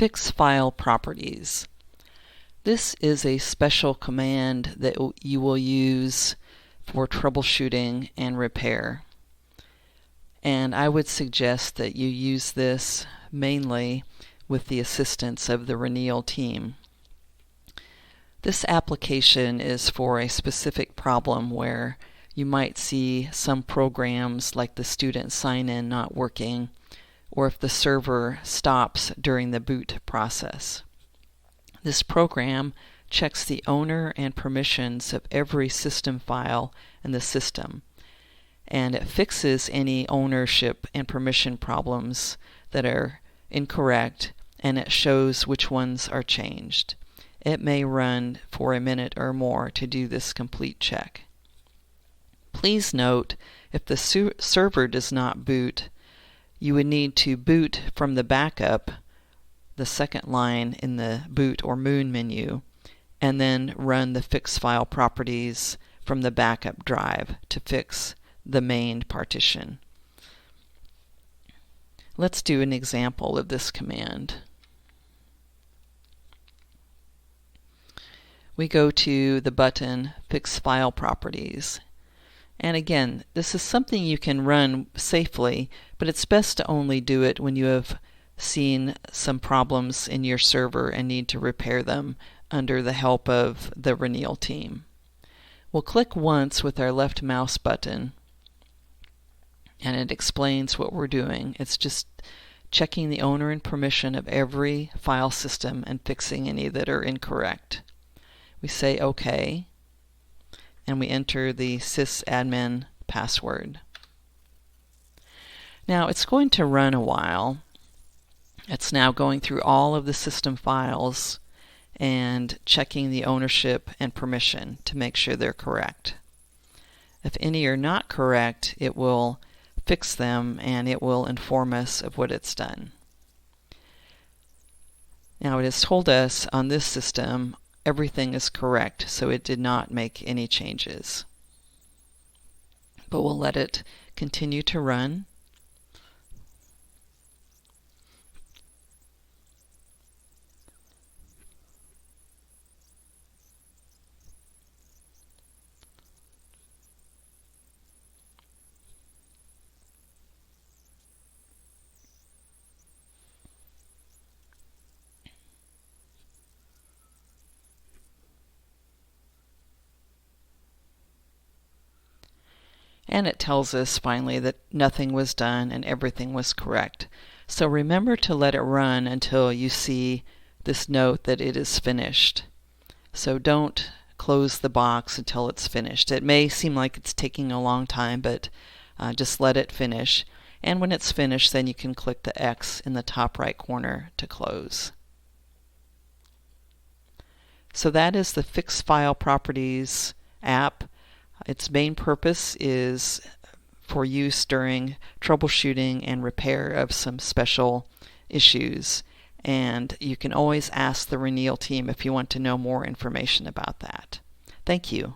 Fix file properties. This is a special command that you will use for troubleshooting and repair. And I would suggest that you use this mainly with the assistance of the Reneel team. This application is for a specific problem where you might see some programs like the student sign-in not working, or if the server stops during the boot process. This program checks the owner and permissions of every system file in the system, and it fixes any ownership and permission problems that are incorrect, and it shows which ones are changed. It may run for a minute or more to do this complete check. Please note, if the server does not boot, you would need to boot from the backup, the second line in the boot or moon menu, and then run the fix file properties from the backup drive to fix the main partition. Let's do an example of this command. We go to the button Fix File Properties. And again, this is something you can run safely, but it's best to only do it when you have seen some problems in your server and need to repair them under the help of the Reneel team. We'll click once with our left mouse button, and it explains what we're doing. It's just checking the owner and permission of every file system and fixing any that are incorrect. We say OK, and we enter the sysadmin password. Now it's going to run a while. It's now going through all of the system files and checking the ownership and permission to make sure they're correct. If any are not correct, it will fix them and it will inform us of what it's done. Now it has told us on this system everything is correct, so it did not make any changes. But we'll let it continue to run. And it tells us finally that nothing was done and everything was correct. So remember to let it run until you see this note that it is finished. So don't close the box until it's finished. It may seem like it's taking a long time, but just let it finish. And when it's finished, then you can click the X in the top right corner to close. So that is the Fix File Properties app. Its main purpose is for use during troubleshooting and repair of some special issues. And you can always ask the Reneel team if you want to know more information about that. Thank you.